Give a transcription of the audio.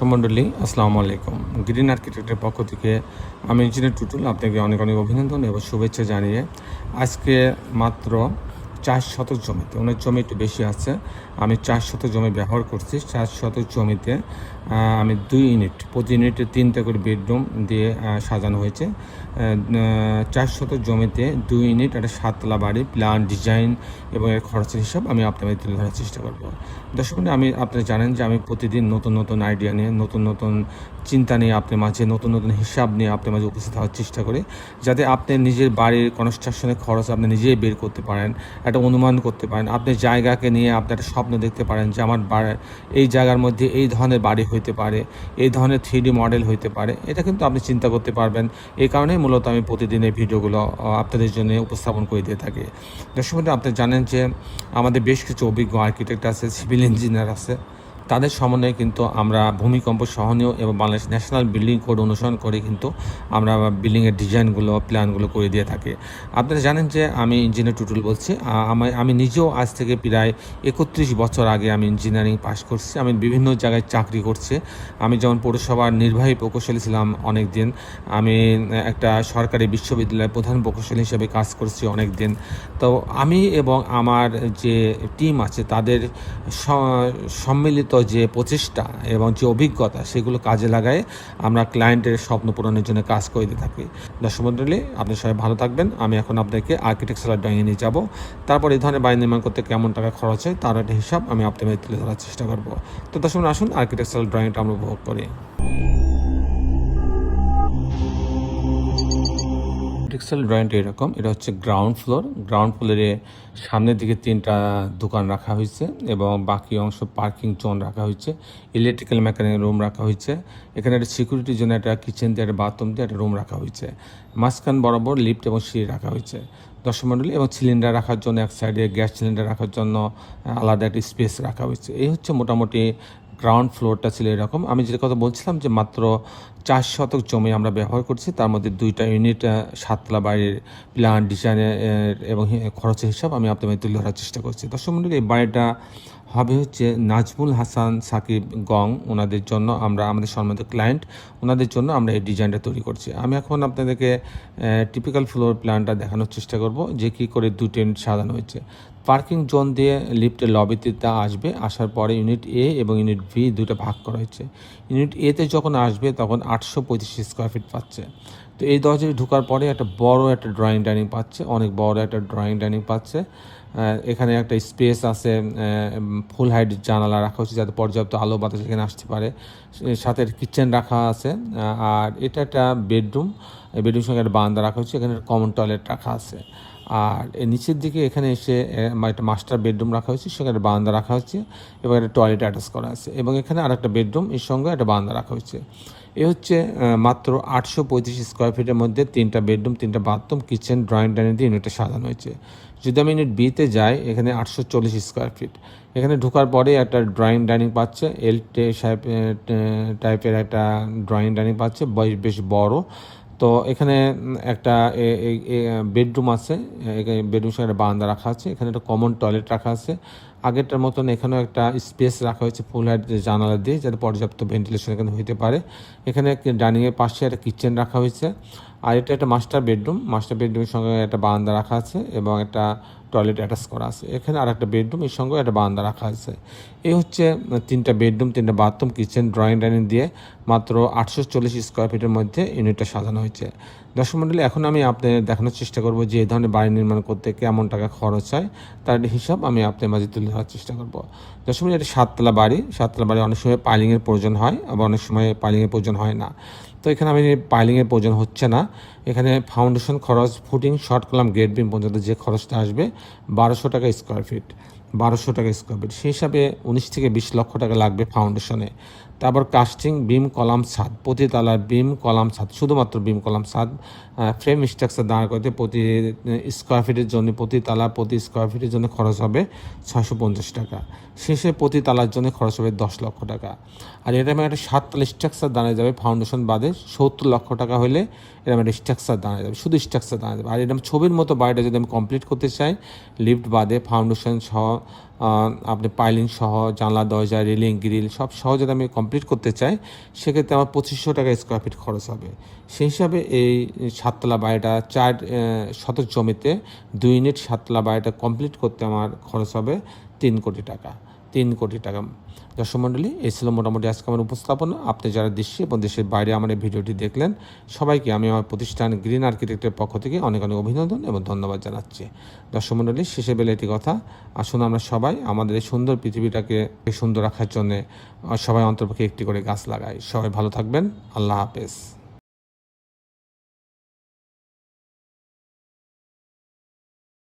দর্শক মণ্ডলী আসসালামু আলাইকুম। গ্রিন আর্কিটেক্টের পক্ষ থেকে আমি ইঞ্জিনিয়ার টুটুল আপনাকে অনেক অনেক অভিনন্দন এবং শুভেচ্ছা জানিয়ে আজকে মাত্র 4 শতক জমিতে, ওনার জমি একটু বেশি আছে, আমি 4 শতক জমি ব্যবহার করছি। 4 শতক জমিতে আমি 2 ইউনিট, প্রতি ইউনিটে 3টা করে বেডরুম দিয়ে সাজানো হয়েছে। 4 শতক জমিতে 2 ইউনিট, একটা 7 তলা বাড়ি, প্ল্যান, ডিজাইন এবং এর খরচের হিসাব আমি আপনাদের তুলে ধরার চেষ্টা করব। দর্শক, আপনারা জানেন যে আমি প্রতিদিন নতুন নতুন আইডিয়া নিয়ে, নতুন নতুন চিন্তা নিয়ে আপনার মাঝে, নতুন নতুন হিসাব নিয়ে আপনার মাঝে উপস্থিত হওয়ার চেষ্টা করি, যাতে আপনি নিজের বাড়ির কনস্ট্রাকশনের খরচ আপনি নিজেই বের করতে পারেন, একটা অনুমান করতে পারেন, আপনার জায়গাকে নিয়ে আপনি একটা স্বপ্ন দেখতে পারেন যে আমার এই জায়গার মধ্যে এই ধরনের বাড়ি হইতে পারে, এই ধরনের 3D মডেল হইতে পারে। এটা কিন্তু আপনি চিন্তা করতে পারবেন। এই কারণেই মূলত আমি প্রতিদিন এই ভিডিওগুলো আপনাদের জন্য উপস্থাপন করে দিয়ে থাকি। দর্শক, আপনি জানেন যে আমাদের বেশ কিছু অভিজ্ঞ আর্কিটেক্ট আছে, সিভিল ইঞ্জিনিয়ার আছে, তাদের সমন্বয়ে কিন্তু আমরা ভূমিকম্প সহনীয় এবং বাংলাদেশ ন্যাশনাল বিল্ডিং কোড অনুসরণ করে কিন্তু আমরা বিল্ডিংয়ের ডিজাইনগুলো, প্ল্যানগুলো করে দিয়ে থাকি। আপনারা জানেন যে আমি ইঞ্জিনিয়ার টুটুল বলছি। আমি নিজেও আজ থেকে প্রায় 31 বছর আগে আমি ইঞ্জিনিয়ারিং পাস করছি। আমি বিভিন্ন জায়গায় চাকরি করছি। আমি যেমন পৌরসভার নির্বাহী প্রকৌশলী ছিলাম অনেক দিন, আমি একটা সরকারি বিশ্ববিদ্যালয়ের প্রধান প্রকৌশলী হিসেবে কাজ করছি অনেক দিন। তো আমি এবং আমার যে টিম আছে তাদের সম্মিলিত যে প্রচেষ্টা এবং যে অভিজ্ঞতা, সেগুলো কাজে লাগায় আমরা ক্লায়েন্টের স্বপ্ন পূরণের জন্য কাজ করে দিয়ে থাকি। দর্শক মণ্ডলী, আপনি সবাই ভালো থাকবেন। আমি এখন আপনাকে আর্কিটেকচারাল ড্রয়িংয়ে নিয়ে যাব। তারপর এই ধরনের বাড়ি নির্মাণ করতে কেমন টাকা খরচ হয় তার একটা হিসাব আমি আপনাদের তুলে ধরার চেষ্টা করব। তো দর্শক, আসুন আর্কিটেকচারাল ড্রয়িংটা আমরা উপভোগ করি। আর্কিটেকচারাল ড্রয়িংটা এরকম, এটা হচ্ছে গ্রাউন্ড ফ্লোর। গ্রাউন্ড ফ্লোরে সামনের দিকে 3টা দোকান রাখা হয়েছে এবং বাকি অংশ পার্কিং জোন রাখা হয়েছে, ইলেকট্রিক্যাল মেকানিক্যাল রুম রাখা হয়েছে। এখানে একটা সিকিউরিটির জন্য একটা কিচেন দিয়ে, একটা বাথরুম দিয়ে একটা রুম রাখা হয়েছে। মাঝখান বরাবর লিফট এবং সিঁড়ি রাখা হয়েছে দর্শক মণ্ডলী, এবং সিলিন্ডার রাখার জন্য এক সাইডে, গ্যাস সিলিন্ডার রাখার জন্য আলাদা একটা স্পেস রাখা হয়েছে। এই হচ্ছে মোটামুটি গ্রাউন্ড ফ্লোরটা ছিল এরকম। আমি যে কথা বলছিলাম যে মাত্র 4 শতক জমি আমরা ব্যবহার করছি, তার মধ্যে 2টা ইউনিট 7 তলা বাড়ির প্ল্যান, ডিজাইনের এবং খরচের হিসাব আমি আপনাদের তুলে ধরার চেষ্টা করছি। দর্শক মণ্ডলী, এই বাড়িটা হবে হচ্ছে নাজমুল হাসান সাকিব গং, ওনাদের জন্য আমরা, আমাদের সম্মানিত ক্লায়েন্ট, ওনাদের জন্য আমরা এই ডিজাইনটা তৈরি করছি। আমি এখন আপনাদেরকে টিপিক্যাল ফ্লোর প্ল্যানটা দেখানোর চেষ্টা করব যে কী করে 2টা ইউনিট সাজানো হয়েছে। পার্কিং জোন দিয়ে লিফটের লবিতে আসবে, আসার পরে ইউনিট এ এবং ইউনিট বি দুটো ভাগ করা হয়েছে। ইউনিট এতে যখন আসবে তখন 825 স্কোয়ার ফিট পাচ্ছে। তো এই দরজায় ঢোকার পরে একটা বড় একটা ড্রয়িং ডাইনিং পাচ্ছে, অনেক বড় একটা ড্রয়িং ডাইনিং পাচ্ছে। এখানে একটা স্পেস আছে, ফুল হাইট জানালা রাখা হচ্ছে যাতে পর্যাপ্ত আলো বাতাস এখানে আসতে পারে। সাথে কিচেন রাখা আছে, আর এটা একটা বেডরুম। এই বেডরুমের সঙ্গে একটা বারান্দা রাখা হচ্ছে, এখানে কমন টয়লেট রাখা আছে। আর এর নিচের দিকে এখানে এসে একটা মাস্টার বেডরুম রাখা হয়েছে, সেখানে বারান্দা রাখা হচ্ছে এবং একটা টয়লেট অ্যাটাচ করা আছে, এবং এখানে আর একটা বেডরুম এর সঙ্গে একটা বারান্দা রাখা হয়েছে। এ হচ্ছে মাত্র 835 স্কোয়ার ফিটের মধ্যে 3টা বেডরুম, 3টা বাথরুম, কিচেন, ড্রয়িং ডাইনিং দিয়ে ইউনিটটা সাজানো হয়েছে। যদি আমি ইউনিট বিতে যাই, এখানে 840 স্কোয়ার ফিট। এখানে ঢোকার পরে একটা ড্রয়িং ডাইনিং পাচ্ছে, টাইপের একটা ড্রয়িং ডাইনিং পাচ্ছে, বেশ বড়। তো এখানে একটা বেডরুম আছে, বেডরুমের সঙ্গে একটা বারান্দা রাখা আছে, এখানে একটা কমন টয়লেট রাখা আছে। আগেরটার মতন এখানেও একটা স্পেস রাখা হয়েছে ফুল হাইট জানালা দিয়ে, যাতে পর্যাপ্ত ভেন্টিলেশন এখানে হইতে পারে। এখানে ডাইনিংয়ের পাশে একটা কিচেন রাখা হয়েছে। আর এটা একটা মাস্টার বেডরুম, মাস্টার বেডরুমের সঙ্গে একটা বারান্দা রাখা আছে এবং একটা টয়লেট অ্যাটাচ করা আছে। এখানে আর একটা বেডরুম, এর সঙ্গে একটা বারান্দা রাখা আছে। এই হচ্ছে 3টা বেডরুম, 3টা বাথরুম, কিচেন, ড্রয়িং ডাইনিং দিয়ে মাত্র 840 স্কোয়ার ফিটের মধ্যে ইউনিটটা সাজানো হয়েছে। দর্শক মণ্ডলী, এখন আমি আপনাদের দেখানোর চেষ্টা করব যে এই ধরনের বাড়ি নির্মাণ করতে কেমন টাকা খরচ হয় তার হিসাব আমি আপনাদের মাঝে তুলে ধরার চেষ্টা করব। দর্শক মণ্ডলী, এটা 7 তলা বাড়ি। 7 তলা বাড়ি অনেক সময় পাইলিংয়ের প্রয়োজন হয়, আবার অনেক সময় পাইলিংয়ের প্রয়োজন হয় না। তো এখানে আমি পাইলিংয়ের প্রয়োজন হচ্ছে না। এখানে ফাউন্ডেশন খরচ, footing, short column, grade beam পর্যন্ত যে খরচটা আসবে 1200 টাকা স্কোয়ার ফিট। 1200 টাকা স্কোয়ার ফিট, সেই হিসাবে 19 থেকে 20 লক্ষ টাকা লাগবে ফাউন্ডেশনে। তারপর কাস্টিং, বিম, কলাম, ছাদ, প্রতি তলার বিম, কলাম, ছাদ, শুধুমাত্র বিম, কলাম, ছাদ, ফ্রেম স্ট্রাকচার দাঁড় করতে প্রতি স্কোয়ার ফিটের জন্য, প্রতি তালা প্রতি স্কোয়ার ফিটের জন্য খরচ হবে 650 টাকা। শেষে প্রতি তালার জন্য খরচ হবে 10 লক্ষ টাকা। আর এরকম একটা 7 তলা স্ট্রাকচার দাঁড়িয়ে যাবে ফাউন্ডেশন বাদে 70 লক্ষ টাকা হলে এরকম একটা স্ট্রাকচার দাঁড়িয়ে যাবে, শুধু স্ট্রাকচার দাঁড়িয়ে যাবে। আর এরকম ছবির মতো বাড়িটা যদি আমি কমপ্লিট করতে চাই, লিফট বাদে ফাউন্ডেশন সহ আপনি পাইলিং সহ জানলা দরজা রেলিং গ্রিল সব সহ যদি আমি কমপ্লিট করতে চাই, সেক্ষেত্রে আমার 2500 টাকা স্কোয়ার ফিট খরচ হবে। সেই হিসাবে এই 7 তলা বাড়িটা 4 শতক জমিতে 2 ইউনিট 7 তলা বাড়িটা কমপ্লিট করতে আমার খরচ হবে 3 কোটি টাকা। 3 কোটি টাকা। দর্শক মণ্ডলী, এই ছিল মোটামুটি আজকে আমার উপস্থাপনা। আপনি যারা দেশে এবং দেশের বাইরে আমার এই ভিডিওটি দেখলেন, সবাইকে আমি আমার প্রতিষ্ঠান গ্রিন আর্কিটেক্টের পক্ষ থেকে অনেক অনেক অভিনন্দন এবং ধন্যবাদ জানাচ্ছি। দর্শক মণ্ডলী, শেষে বেলা একটি কথা, আসুন আমরা সবাই আমাদের এই সুন্দর পৃথিবীটাকে সুন্দর রাখার জন্যে সবাই অন্তর্পক্ষে একটি করে গাছ লাগাই। সবাই ভালো থাকবেন। আল্লাহ হাফেজ।